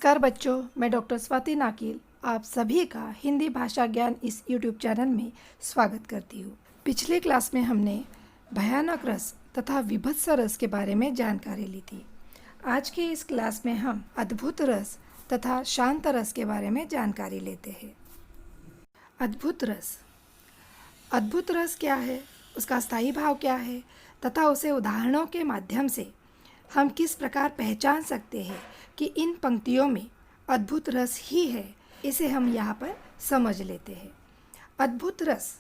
नमस्कार बच्चों, मैं डॉक्टर स्वाति नाकिल आप सभी का हिंदी भाषा ज्ञान इस YouTube चैनल में स्वागत करती हूँ। पिछले क्लास में हमने भयानक रस तथा विभत्स रस के बारे में जानकारी ली थी। आज के इस क्लास में हम अद्भुत रस तथा शांत रस के बारे में जानकारी लेते हैं। अद्भुत रस क्या है, उसका स्थायी भाव क्या है तथा उसे उदाहरणों के माध्यम से हम किस प्रकार पहचान सकते हैं कि इन पंक्तियों में अद्भुत रस ही है, इसे हम यहाँ पर समझ लेते हैं। अद्भुत रस,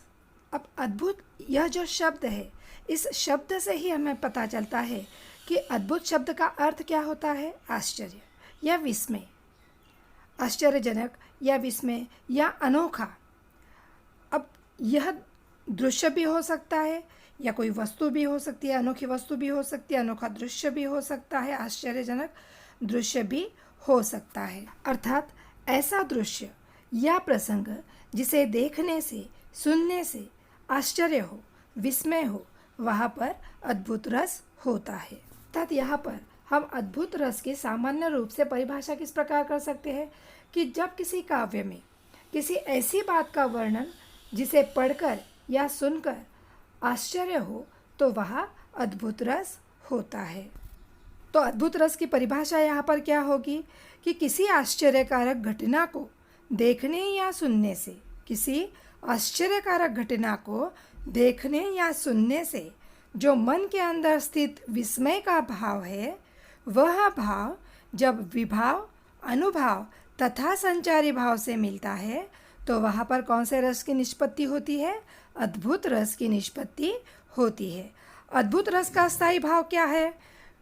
अब अद्भुत यह जो शब्द है, इस शब्द से ही हमें पता चलता है कि अद्भुत शब्द का अर्थ क्या होता है। आश्चर्य या विस्मय, आश्चर्यजनक या विस्मय या अनोखा। अब यह दृश्य भी हो सकता है या कोई वस्तु भी हो सकती है, अनोखी वस्तु भी हो सकती है, अनोखा दृश्य भी हो सकता है, आश्चर्यजनक दृश्य भी हो सकता है। अर्थात ऐसा दृश्य या प्रसंग जिसे देखने से, सुनने से आश्चर्य हो, विस्मय हो, वहाँ पर अद्भुत रस होता है। अर्थात यहाँ पर हम अद्भुत रस की सामान्य रूप से परिभाषा किस प्रकार कर सकते हैं कि जब किसी काव्य में किसी ऐसी बात का वर्णन जिसे पढ़कर या सुनकर आश्चर्य हो तो वह अद्भुत रस होता है। तो अद्भुत रस की परिभाषा यहाँ पर क्या होगी कि किसी आश्चर्यकारक घटना को देखने या सुनने से, किसी आश्चर्यकारक घटना को देखने या सुनने से जो मन के अंदर स्थित विस्मय का भाव है, वह भाव जब विभाव, अनुभाव तथा संचारी भाव से मिलता है तो वहाँ पर कौन से रस की निष्पत्ति होती है? अद्भुत रस की निष्पत्ति होती है। अद्भुत रस का स्थायी भाव क्या है?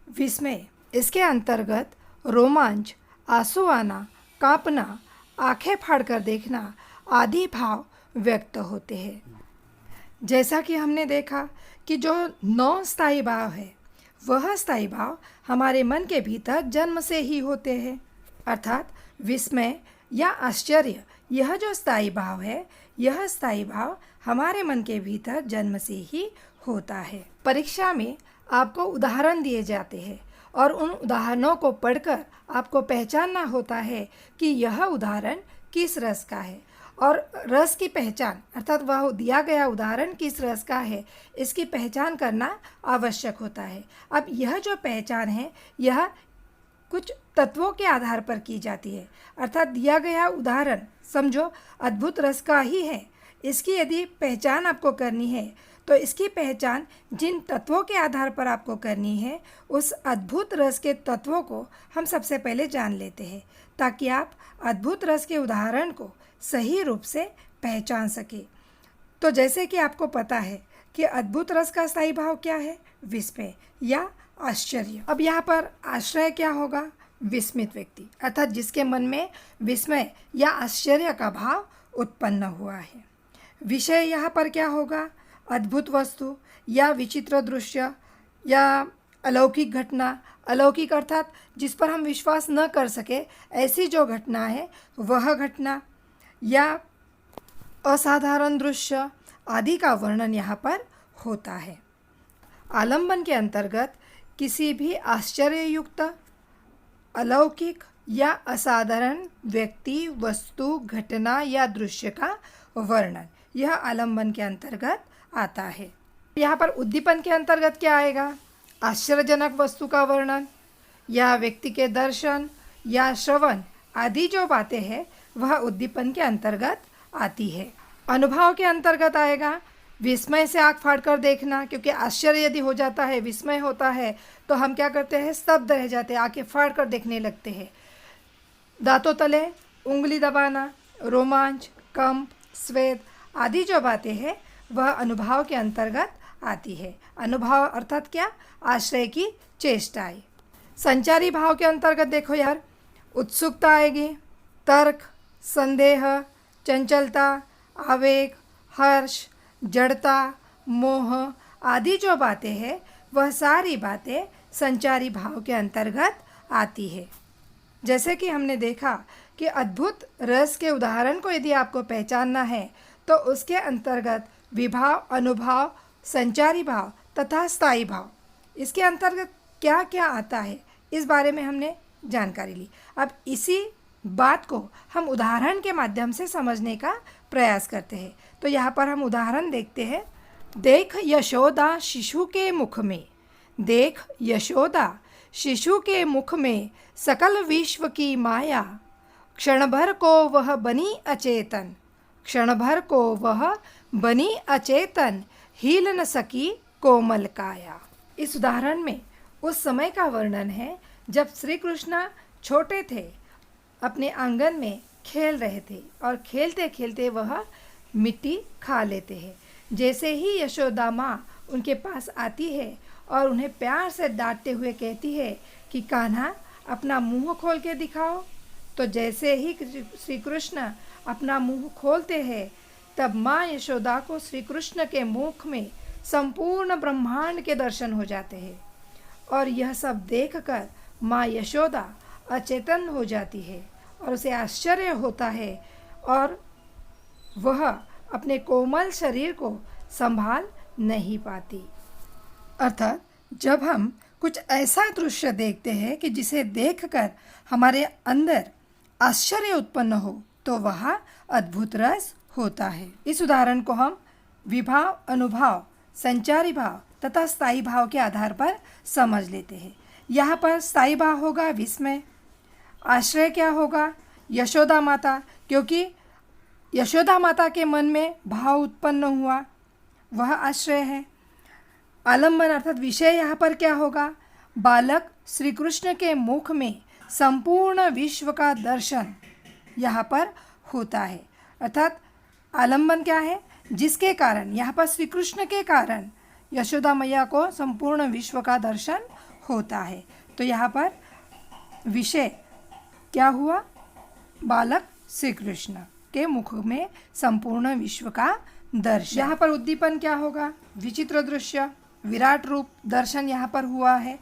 विस्मय। इसके अंतर्गत रोमांच, आंसू आना, कांपना, आंखें फाड़कर देखना आदि भाव व्यक्त होते हैं। जैसा कि हमने देखा कि जो 9 स्थायी भाव है, वह स्थायी भाव हमारे मन के भीतर जन्म से ही होते हैं। अर्थात विस्मय या आश्चर्य, यह जो स्थायी भाव है, यह स्थायी भाव हमारे मन के भीतर जन्म से ही होता है। परीक्षा में आपको उदाहरण दिए जाते हैं और उन उदाहरणों को पढ़कर आपको पहचानना होता है कि यह उदाहरण किस रस का है, और रस की पहचान अर्थात वह दिया गया उदाहरण किस रस का है, इसकी पहचान करना आवश्यक होता है। अब यह जो पहचान है, यह कुछ तत्वों के आधार पर की जाती है। अर्थात दिया गया उदाहरण समझो अद्भुत रस का ही है, इसकी यदि पहचान आपको करनी है तो इसकी पहचान जिन तत्वों के आधार पर आपको करनी है, उस अद्भुत रस के तत्वों को हम सबसे पहले जान लेते हैं ताकि आप अद्भुत रस के उदाहरण को सही रूप से पहचान सके। तो जैसे कि आपको पता है कि अद्भुत रस का स्थायी भाव क्या है? विस्मय या आश्चर्य। अब यहाँ पर आश्रय क्या होगा? विस्मित व्यक्ति, अर्थात जिसके मन में विस्मय या आश्चर्य का भाव उत्पन्न हुआ है। विषय यहाँ पर क्या होगा? अद्भुत वस्तु या विचित्र दृश्य या अलौकिक घटना। अलौकिक अर्थात जिस पर हम विश्वास न कर सके, ऐसी जो घटना है वह घटना या असाधारण दृश्य आदि का वर्णन यहाँ पर होता है। आलंबन के अंतर्गत किसी भी आश्चर्ययुक्त, अलौकिक या असाधारण व्यक्ति, वस्तु, घटना या दृश्य का वर्णन, यह आलंबन के अंतर्गत आता है। यहाँ पर उद्दीपन के अंतर्गत क्या आएगा? आश्चर्यजनक वस्तु का वर्णन या व्यक्ति के दर्शन या श्रवण आदि जो बातें हैं वह उद्दीपन के अंतर्गत आती है। अनुभव के अंतर्गत आएगा विस्मय से आँख फाड़कर देखना, क्योंकि आश्चर्य यदि हो जाता है, विस्मय होता है तो हम क्या करते हैं? स्तब्ध रह जाते हैं, आँखें फाड़कर देखने लगते हैं। दांतों तले उंगली दबाना, रोमांच, कंप, स्वेद आदि जो बातें हैं वह अनुभव के अंतर्गत आती है। अनुभव अर्थात क्या? आश्रय की चेष्टाएं। संचारी भाव के अंतर्गत देखो यार, उत्सुकता आएगी, तर्क, संदेह, चंचलता, आवेग, हर्ष, जड़ता, मोह आदि जो बातें हैं वह सारी बातें संचारी भाव के अंतर्गत आती है। जैसे कि हमने देखा कि अद्भुत रस के उदाहरण को यदि आपको पहचानना है तो उसके अंतर्गत विभाव, अनुभाव, संचारी भाव तथा स्थायी भाव, इसके अंतर्गत क्या क्या आता है इस बारे में हमने जानकारी ली। अब इसी बात को हम उदाहरण के माध्यम से समझने का प्रयास करते हैं। तो यहाँ पर हम उदाहरण देखते हैं। देख यशोदा शिशु के मुख में, देख यशोदा शिशु के मुख में सकल विश्व की माया, क्षण भर को वह बनी अचेतन, क्षण भर को वह बनी अचेतन, हिल न सकी कोमल काया। इस उदाहरण में उस समय का वर्णन है जब श्री कृष्ण छोटे थे, अपने आंगन में खेल रहे थे और खेलते खेलते वह मिट्टी खा लेते हैं। जैसे ही यशोदा माँ उनके पास आती है और उन्हें प्यार से डांटते हुए कहती है कि कान्हा अपना मुंह खोल के दिखाओ, तो जैसे ही श्री कृष्ण अपना मुंह खोलते हैं तब माँ यशोदा को श्री कृष्ण के मुख में संपूर्ण ब्रह्मांड के दर्शन हो जाते हैं और यह सब देखकर माँ यशोदा अचेतन हो जाती है और उसे आश्चर्य होता है और वह अपने कोमल शरीर को संभाल नहीं पाती। अर्थात जब हम कुछ ऐसा दृश्य देखते हैं कि जिसे देखकर हमारे अंदर आश्चर्य उत्पन्न हो तो वह अद्भुत रस होता है। इस उदाहरण को हम विभाव, अनुभाव, संचारी भाव तथा स्थायी भाव के आधार पर समझ लेते हैं। यहाँ पर स्थायी भाव होगा विस्मय, आश्रय क्या होगा यशोदा माता, क्योंकि यशोदा माता के मन में भाव उत्पन्न हुआ वह आश्रय है। आलम्बन अर्थात विषय यहाँ पर क्या होगा, बालक श्री कृष्ण के मुख में संपूर्ण विश्व का दर्शन यहाँ पर होता है। अर्थात आलम्बन क्या है, जिसके कारण यहाँ पर श्री कृष्ण के कारण यशोदा मैया को संपूर्ण विश्व का दर्शन होता है। तो यहाँ पर विषय क्या हुआ, बालक श्री कृष्ण के मुख में संपूर्ण विश्व का दर्शन। यहाँ पर उद्दीपन क्या होगा, विचित्र दृश्य, विराट रूप दर्शन यहाँ पर हुआ है।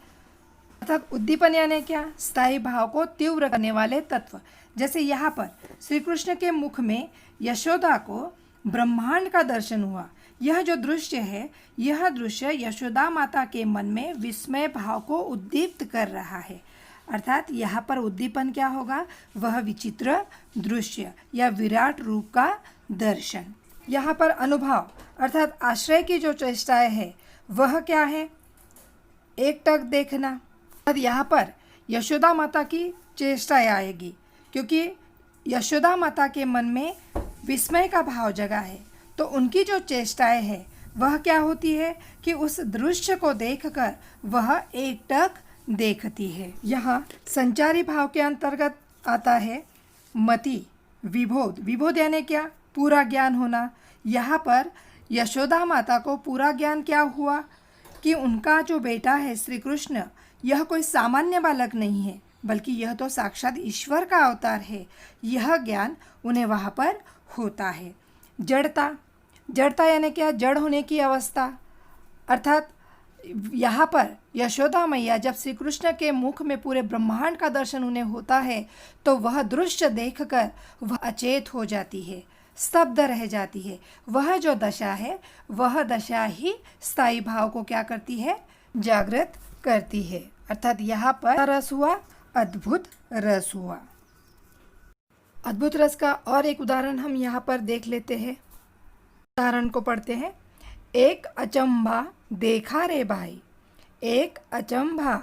अर्थात उद्दीपन यानी क्या, स्थायी भाव को तीव्र करने वाले तत्व। जैसे यहाँ पर श्री कृष्ण के मुख में यशोदा को ब्रह्मांड का दर्शन हुआ। यह जो दृश्य है, यह दृश्य यशोदा माता के मन में विस्मय भाव को उद्दीप्त कर रहा है। अर्थात यहाँ पर उद्दीपन क्या होगा, वह विचित्र दृश्य या विराट रूप का दर्शन। यहाँ पर अनुभाव अर्थात आश्रय की जो चेष्टाएं है वह क्या है, एकटक देखना। यहाँ पर यशोदा माता की चेष्टाएं आएगी क्योंकि यशोदा माता के मन में विस्मय का भाव जगा है, तो उनकी जो चेष्टाएं है वह क्या होती है कि उस दृश्य को देखकर वह एकटक देखती है। यहाँ संचारी भाव के अंतर्गत आता है मति, विबोध। विबोध यानी क्या, पूरा ज्ञान होना। यहाँ पर यशोदा माता को पूरा ज्ञान क्या हुआ कि उनका जो बेटा है श्री कृष्ण, यह कोई सामान्य बालक नहीं है बल्कि यह तो साक्षात ईश्वर का अवतार है। यह ज्ञान उन्हें वहाँ पर होता है। जड़ता, जड़ता यानी क्या, जड़ होने की अवस्था। अर्थात यहाँ पर यशोदा मैया जब श्री कृष्ण के मुख में पूरे ब्रह्मांड का दर्शन उन्हें होता है तो वह दृश्य देखकर वह अचेत हो जाती है, स्तब्ध रह जाती है। वह जो दशा है वह दशा ही स्थायी भाव को क्या करती है, जागृत करती है। अर्थात यहाँ पर रस हुआ, अद्भुत रस हुआ। अद्भुत रस का और एक उदाहरण हम यहाँ पर देख लेते हैं। उदाहरण को पढ़ते हैं। एक अचंभा देखा रे भाई, एक अचंभा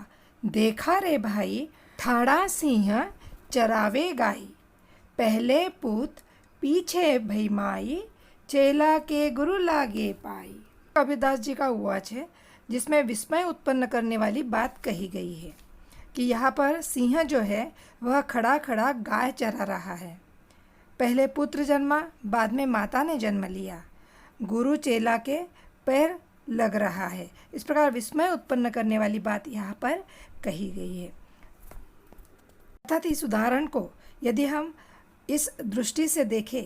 देखा रे भाई, ठाड़ा सिंह चरावे गाई, पहले पूत पीछे भैमाई, चेला के गुरु लागे पाई। कबीरदास जी का उवाच है जिसमें विस्मय उत्पन्न करने वाली बात कही गई है कि यहाँ पर सिंह जो है वह खड़ा खड़ा गाय चरा रहा है। पहले पुत्र जन्मा, बाद में माता ने जन्म लिया, गुरु चेला के पैर लग रहा है। इस प्रकार विस्मय उत्पन्न करने वाली बात यहाँ पर कही गई है। अर्थात इस उदाहरण को यदि हम इस दृष्टि से देखें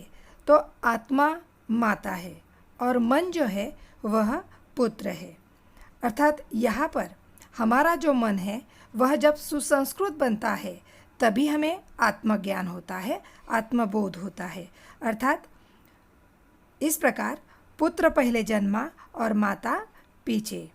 तो आत्मा माता है और मन जो है वह पुत्र है। अर्थात यहाँ पर हमारा जो मन है वह जब सुसंस्कृत बनता है तभी हमें आत्मज्ञान होता है, आत्मबोध होता है। अर्थात इस प्रकार पुत्र पहले जन्मा और माता पीछे।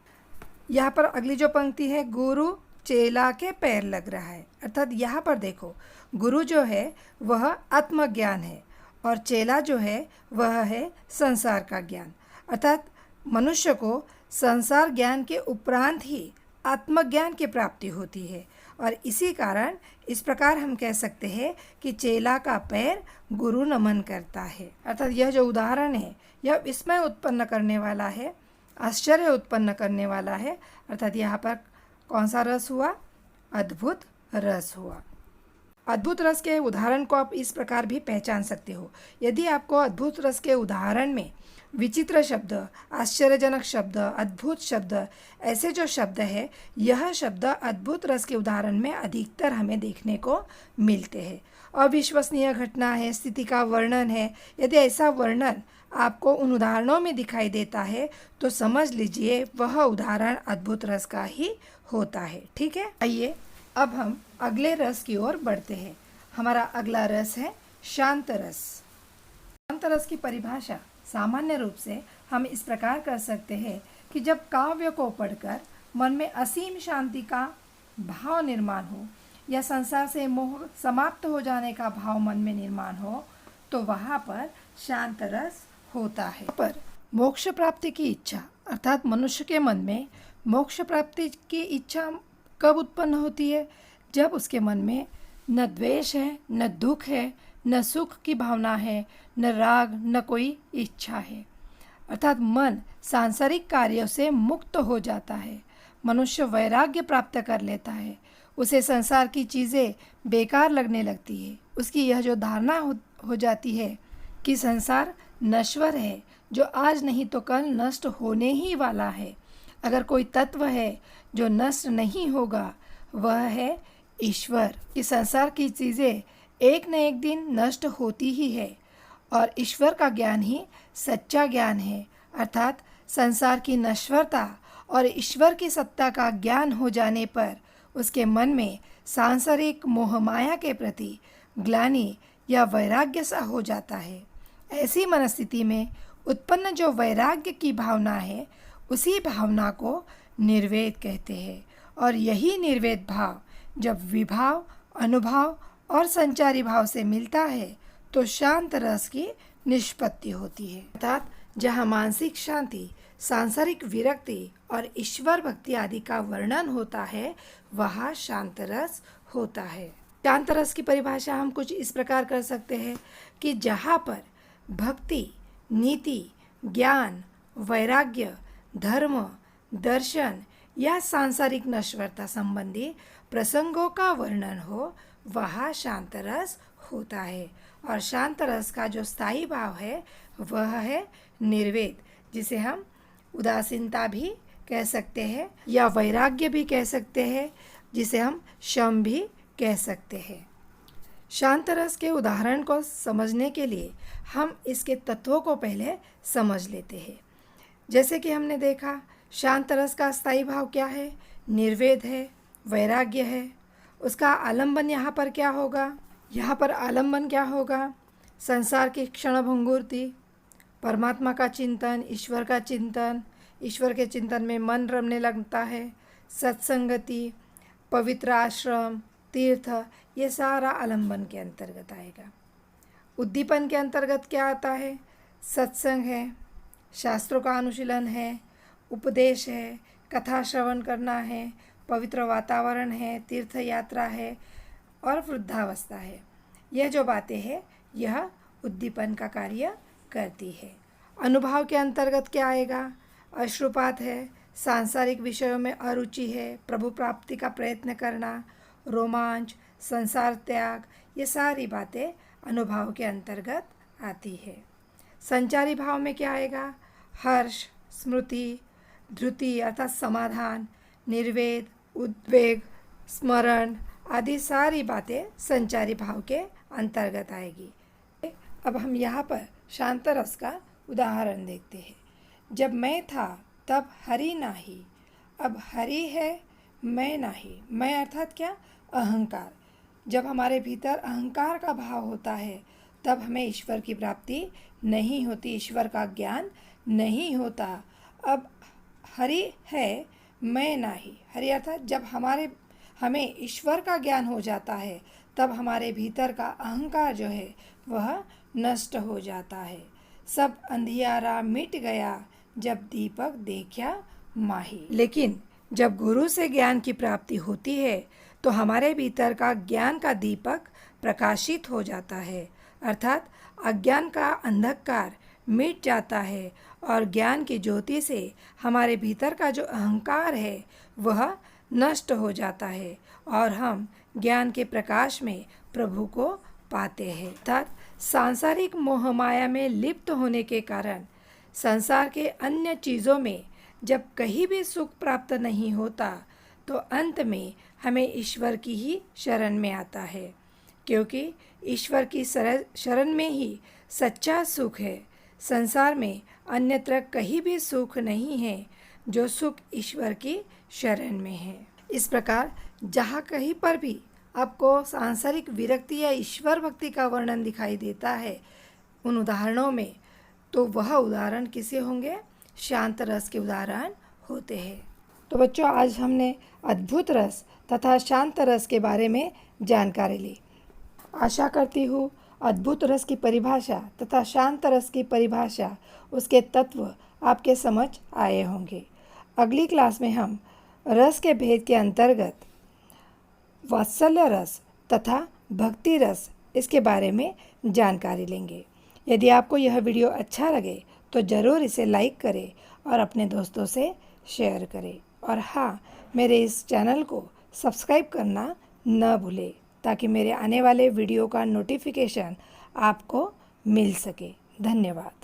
यहाँ पर अगली जो पंक्ति है, गुरु चेला के पैर लग रहा है। अर्थात यहाँ पर देखो, गुरु जो है वह आत्मज्ञान है और चेला जो है वह है संसार का ज्ञान। अर्थात मनुष्य को संसार ज्ञान के उपरांत ही आत्मज्ञान की प्राप्ति होती है और इसी कारण इस प्रकार हम कह सकते हैं कि चेला का पैर गुरु नमन करता है। अर्थात यह जो उदाहरण है यह विस्मय उत्पन्न करने वाला है, आश्चर्य उत्पन्न करने वाला है। अर्थात यहाँ पर कौन सा रस हुआ? अद्भुत रस हुआ। अद्भुत रस के उदाहरण को आप इस प्रकार भी पहचान सकते हो। यदि आपको अद्भुत रस के उदाहरण में विचित्र शब्द, आश्चर्यजनक शब्द, अद्भुत शब्द, ऐसे जो शब्द है, यह शब्द अद्भुत रस के उदाहरण में अधिकतर हमें देखने को मिलते हैं। अविश्वसनीय घटना है, स्थिति का वर्णन है। यदि ऐसा वर्णन आपको उन उदाहरणों में दिखाई देता है तो समझ लीजिए वह उदाहरण अद्भुत रस का ही होता है। ठीक है, आइए अब हम अगले रस की ओर बढ़ते हैं। हमारा अगला रस है शांत रस। शांत रस की परिभाषा सामान्य रूप से हम इस प्रकार कर सकते हैं कि जब काव्य को पढ़कर मन में असीम शांति का भाव निर्माण हो या संसार से मोह समाप्त हो जाने का भाव मन में निर्माण हो तो वहाँ पर शांत रस होता है। पर मोक्ष प्राप्ति की इच्छा, अर्थात मनुष्य के मन में मोक्ष प्राप्ति की इच्छा कब उत्पन्न होती है? जब उसके मन में न द्वेष है, न दुख है, न सुख की भावना है, न राग, न कोई इच्छा है। अर्थात मन सांसारिक कार्यों से मुक्त हो जाता है। मनुष्य वैराग्य प्राप्त कर लेता है। उसे संसार की चीज़ें बेकार लगने लगती है। उसकी यह जो धारणा हो जाती है कि संसार नश्वर है, जो आज नहीं तो कल नष्ट होने ही वाला है। अगर कोई तत्व है जो नष्ट नहीं होगा वह है ईश्वर। इस संसार की चीज़ें एक न एक दिन नष्ट होती ही है और ईश्वर का ज्ञान ही सच्चा ज्ञान है। अर्थात संसार की नश्वरता और ईश्वर की सत्ता का ज्ञान हो जाने पर उसके मन में सांसारिक मोह माया के प्रति ग्लानि या वैराग्य सा हो जाता है। ऐसी मनस्थिति में उत्पन्न जो वैराग्य की भावना है उसी भावना को निर्वेद कहते हैं और यही निर्वेद भाव जब विभाव, अनुभव और संचारी भाव से मिलता है तो शांत रस की निष्पत्ति होती है। अर्थात जहाँ मानसिक शांति, सांसारिक विरक्ति और ईश्वर भक्ति आदि का वर्णन होता है वहाँ शांत रस होता है। शांत रस की परिभाषा हम कुछ इस प्रकार कर सकते हैं कि जहाँ पर भक्ति, नीति, ज्ञान, वैराग्य, धर्म, दर्शन या सांसारिक नश्वरता संबंधी प्रसंगों का वर्णन हो वहाँ शांत रस होता है। और शांत रस का जो स्थायी भाव है वह है निर्वेद, जिसे हम उदासीनता भी कह सकते हैं या वैराग्य भी कह सकते हैं, जिसे हम शम भी कह सकते हैं। शांत रस के उदाहरण को समझने के लिए हम इसके तत्वों को पहले समझ लेते हैं। जैसे कि हमने देखा शांत रस का स्थायी भाव क्या है? निर्वेद है, वैराग्य है। उसका आलंबन यहाँ पर क्या होगा? यहाँ पर आलंबन क्या होगा? संसार की क्षणभंगुरती, परमात्मा का चिंतन, ईश्वर का चिंतन, ईश्वर के चिंतन में मन रमने लगता है, सत्संगति, पवित्र आश्रम, तीर्थ, ये सारा आलंबन के अंतर्गत आएगा। उद्दीपन के अंतर्गत क्या आता है? सत्संग है, शास्त्रों का अनुशीलन है, उपदेश है, कथा श्रवण करना है, पवित्र वातावरण है, तीर्थ यात्रा है और वृद्धावस्था है। यह जो बातें हैं यह उद्दीपन का कार्य करती है। अनुभव के अंतर्गत क्या आएगा? अश्रुपात है, सांसारिक विषयों में अरुचि है, प्रभु प्राप्ति का प्रयत्न करना, रोमांच, संसार त्याग, ये सारी बातें अनुभव के अंतर्गत आती है। संचारी भाव में क्या आएगा? हर्ष, स्मृति, धृति अर्थात समाधान, निर्वेद, उद्वेग, स्मरण आदि सारी बातें संचारी भाव के अंतर्गत आएगी। अब हम यहाँ पर शांत रस का उदाहरण देखते हैं। जब मैं था तब हरि नाही, अब हरि है मैं नाही। मैं अर्थात क्या? अहंकार। जब हमारे भीतर अहंकार का भाव होता है तब हमें ईश्वर की प्राप्ति नहीं होती, ईश्वर का ज्ञान नहीं होता। अब हरि है मैं नाही, हरि अर्थात जब हमारे हमें ईश्वर का ज्ञान हो जाता है, तब हमारे भीतर का अहंकार जो है वह नष्ट हो जाता है। सब अंधियारा मिट गया, जब दीपक देखा माही। लेकिन जब गुरु से ज्ञान की प्राप्ति होती है तो हमारे भीतर का ज्ञान का दीपक प्रकाशित हो जाता है, अर्थात अज्ञान का अंधकार मिट जाता है और ज्ञान की ज्योति से हमारे भीतर का जो अहंकार है वह नष्ट हो जाता है और हम ज्ञान के प्रकाश में प्रभु को पाते हैं। अर्थात सांसारिक मोह माया में लिप्त होने के कारण संसार के अन्य चीज़ों में जब कहीं भी सुख प्राप्त नहीं होता तो अंत में हमें ईश्वर की ही शरण में आता है, क्योंकि ईश्वर की शरण में ही सच्चा सुख है। संसार में अन्यत्र कहीं भी सुख नहीं है जो सुख ईश्वर की शरण में है। इस प्रकार जहाँ कहीं पर भी आपको सांसारिक विरक्ति या ईश्वर भक्ति का वर्णन दिखाई देता है उन उदाहरणों में, तो वह उदाहरण किसे होंगे? शांत रस के उदाहरण होते हैं। तो बच्चों, आज हमने अद्भुत रस तथा शांत रस के बारे में जानकारी ली। आशा करती हूँ अद्भुत रस की परिभाषा तथा शांत रस की परिभाषा, उसके तत्व आपके समझ आए होंगे। अगली क्लास में हम रस के भेद के अंतर्गत वात्सल्य रस तथा भक्ति रस, इसके बारे में जानकारी लेंगे। यदि आपको यह वीडियो अच्छा लगे तो ज़रूर इसे लाइक करें और अपने दोस्तों से शेयर करें। और हाँ, मेरे इस चैनल को सब्सक्राइब करना न भूलें ताकि मेरे आने वाले वीडियो का नोटिफिकेशन आपको मिल सके। धन्यवाद।